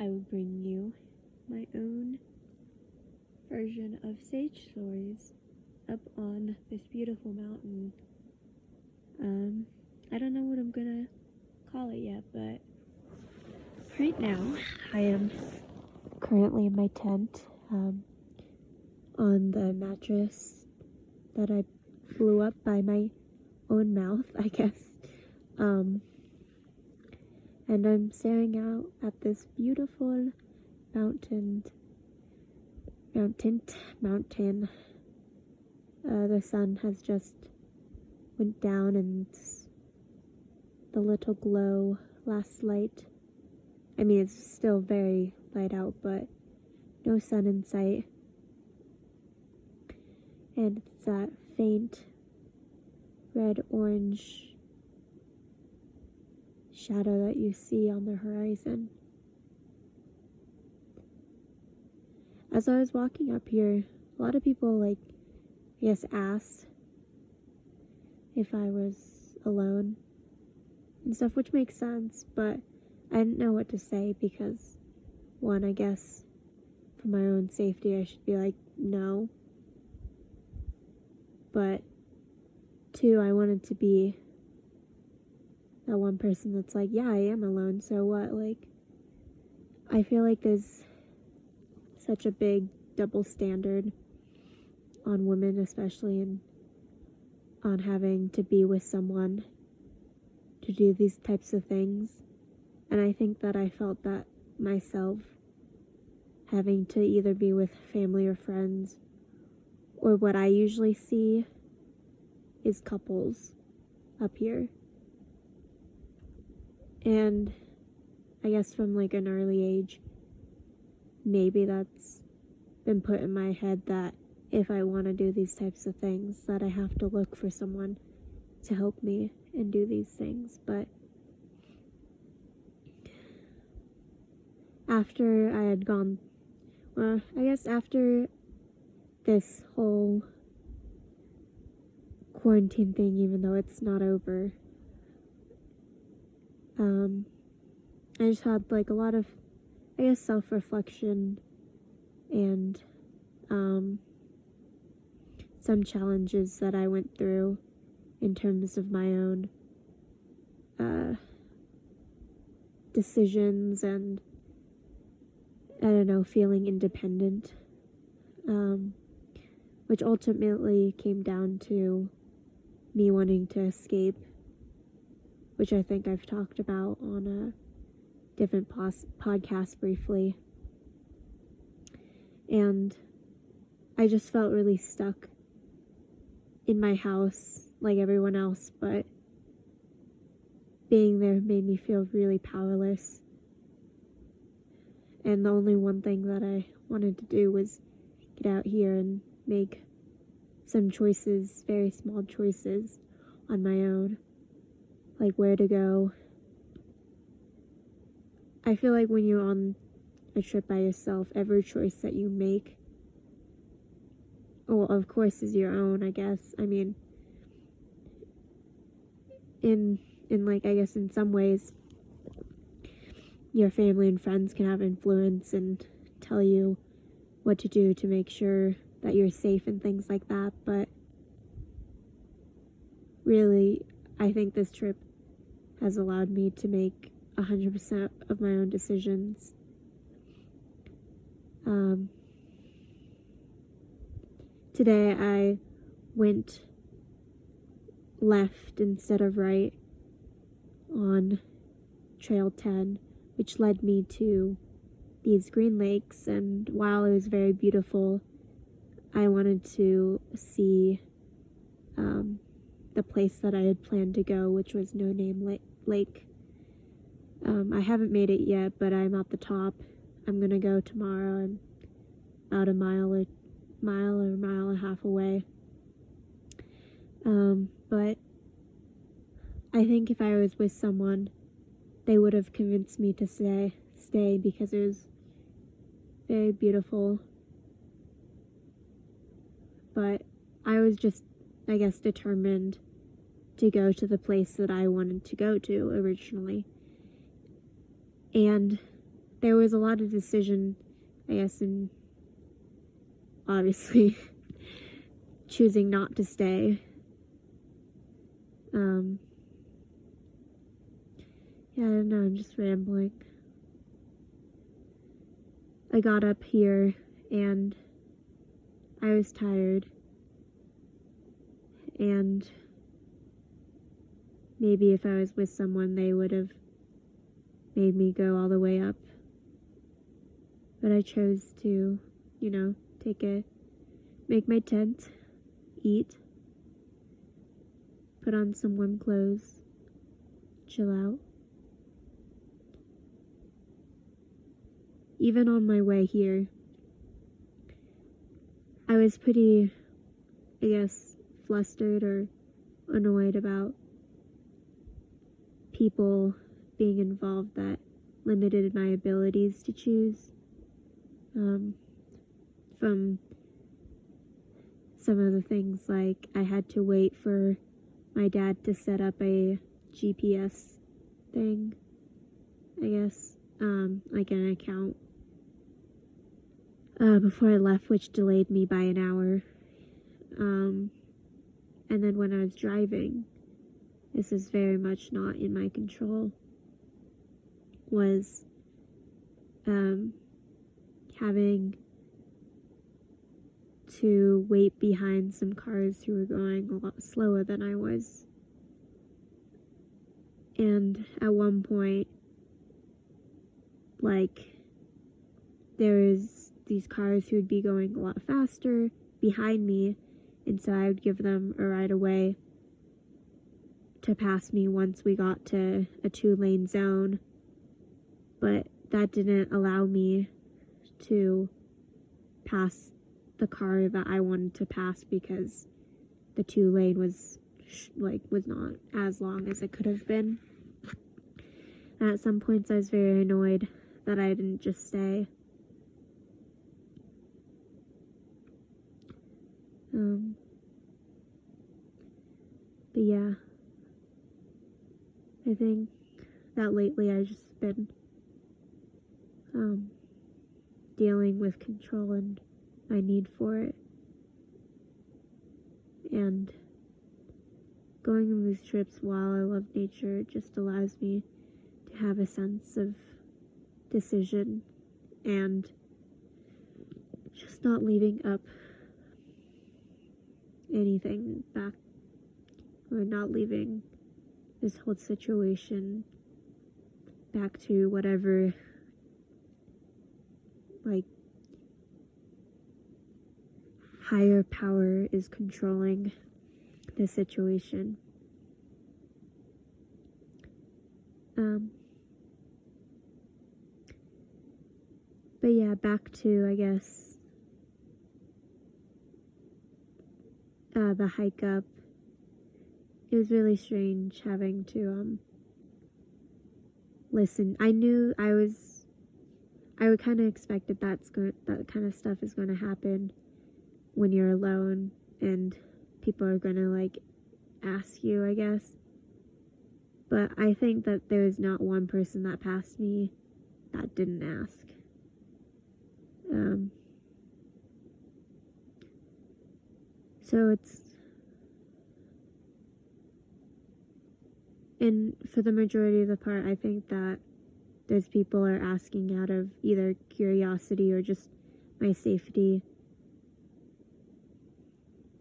I will bring you my own version of sage stories up on this beautiful mountain. I don't know what I'm gonna call it yet, but right now I am currently in my tent on the mattress that I blew up by my own mouth, I guess. And I'm staring out at this beautiful mountain. The sun has just went down and the little glow, last light. I mean, it's still very light out, but no sun in sight. And it's that faint red-orange shadow that you see on the horizon. As I was walking up here, a lot of people, asked if I was alone and stuff, which makes sense, but I didn't know what to say because, one, I guess, for my own safety, I should be like, no. But, two, I wanted to be that one person that's like, yeah, I am alone, so what? I feel like there's such a big double standard on women, especially, and on having to be with someone to do these types of things. And I think that I felt that myself, having to either be with family or friends, or what I usually see is couples up here. And I guess from an early age, maybe that's been put in my head that if I want to do these types of things, that I have to look for someone to help me and do these things. But after I had gone, after this whole quarantine thing, even though it's not over, I just had a lot of, self-reflection and some challenges that I went through in terms of my own decisions and, feeling independent, which ultimately came down to me wanting to escape, which I think I've talked about on a different podcast briefly. And I just felt really stuck in my house like everyone else, but being there made me feel really powerless. And the only one thing that I wanted to do was get out here and make some choices, very small choices, on my own. Like where to go. I feel like when you're on a trip by yourself, every choice that you make, well, of course, is your own, I guess. I mean, in some ways, your family and friends can have influence and tell you what to do to make sure that you're safe and things like that, but really, I think this trip has allowed me to make 100% of my own decisions. Today I went left instead of right on Trail 10, which led me to these green lakes, and while it was very beautiful, I wanted to see the place that I had planned to go, which was No Name Lake. I haven't made it yet, but I'm at the top. I'm gonna go tomorrow. I'm about a mile or mile and a half away. But I think if I was with someone, they would have convinced me to stay because it was very beautiful. But I was just, I guess, determined to go to the place that I wanted to go to originally. And there was a lot of decision, I guess, in obviously choosing not to stay. Yeah, I don't know, I'm just rambling. I got up here and I was tired, and maybe if I was with someone, they would have made me go all the way up. But I chose to, make my tent, eat, put on some warm clothes, chill out. Even on my way here, I was pretty, I guess, flustered or annoyed about people being involved that limited my abilities to choose. From some of the things, like I had to wait for my dad to set up a GPS thing, I guess, like an account, before I left, which delayed me by an hour. And then when I was driving, this is very much not in my control, was having to wait behind some cars who were going a lot slower than I was. And at one point, there was these cars who would be going a lot faster behind me, and so I would give them a right of way to pass me once we got to a 2-lane zone. But that didn't allow me to pass the car that I wanted to pass, because the 2-lane was not as long as it could have been. And at some points I was very annoyed that I didn't just stay. But yeah, I think that lately I've just been dealing with control and my need for it, and going on these trips, while I love nature, it just allows me to have a sense of decision and just not leaving up anything back, or not leaving this whole situation back to whatever higher power is controlling the situation. But yeah, back to, I guess, the hike up. It was really strange having to listen. I knew I would kind of expected that kind of stuff is going to happen when you're alone and people are going to ask you, I guess. But I think that there was not one person that passed me that didn't ask. So and for the majority of the part, I think that those people are asking out of either curiosity or just my safety.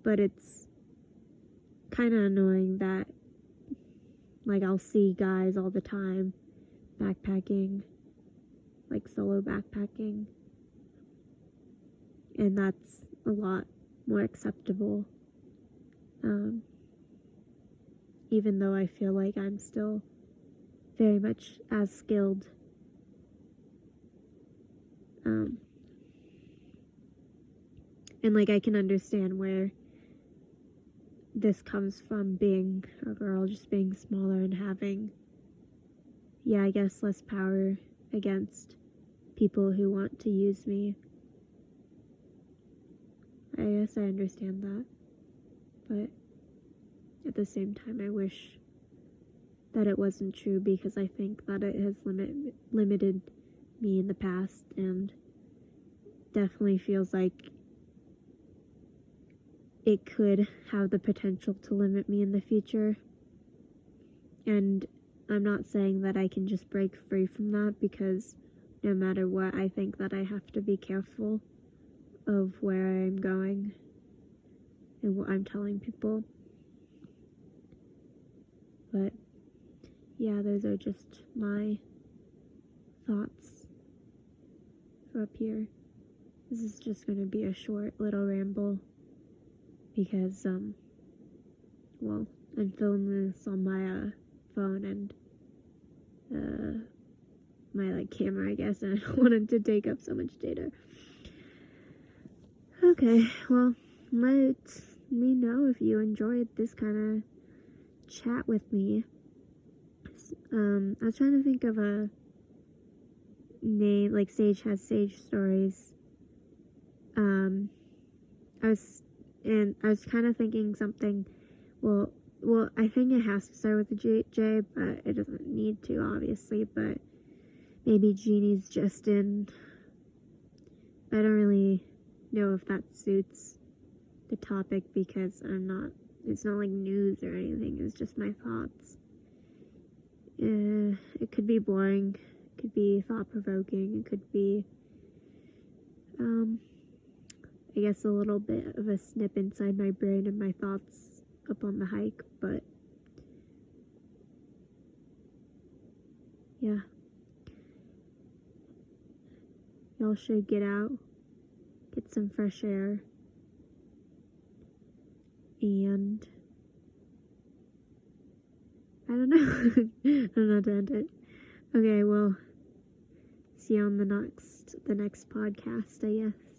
But it's kind of annoying that, I'll see guys all the time backpacking, solo backpacking, and that's a lot more acceptable, even though I feel like I'm still very much as skilled. And I can understand where this comes from, being a girl, just being smaller and having, I guess, less power against people who want to use me. I guess I understand that, but at the same time I wish that it wasn't true, because I think that it has limited me in the past, and definitely feels like it could have the potential to limit me in the future. And I'm not saying that I can just break free from that, because no matter what, I think that I have to be careful of where I'm going and what I'm telling people. But yeah, those are just my thoughts for up here. This is just going to be a short little ramble because, well, I'm filming this on my phone and my camera, I guess, and I don't want it to take up so much data. Okay, well, let me know if you enjoyed this kind of chat with me. I was trying to think of a name, like Sage Has Sage Stories. I was kind of thinking something, well, I think it has to start with a J, but it doesn't need to, obviously, but maybe Jeannie's just in. I don't really know if that suits the topic, because it's not like news or anything, it's just my thoughts. It could be boring, it could be thought-provoking, it could be, I guess a little bit of a snip inside my brain and my thoughts up on the hike, but yeah. Y'all should get out, get some fresh air, and I don't know. I don't know how to end it. Okay, well, see you on the next podcast, I guess.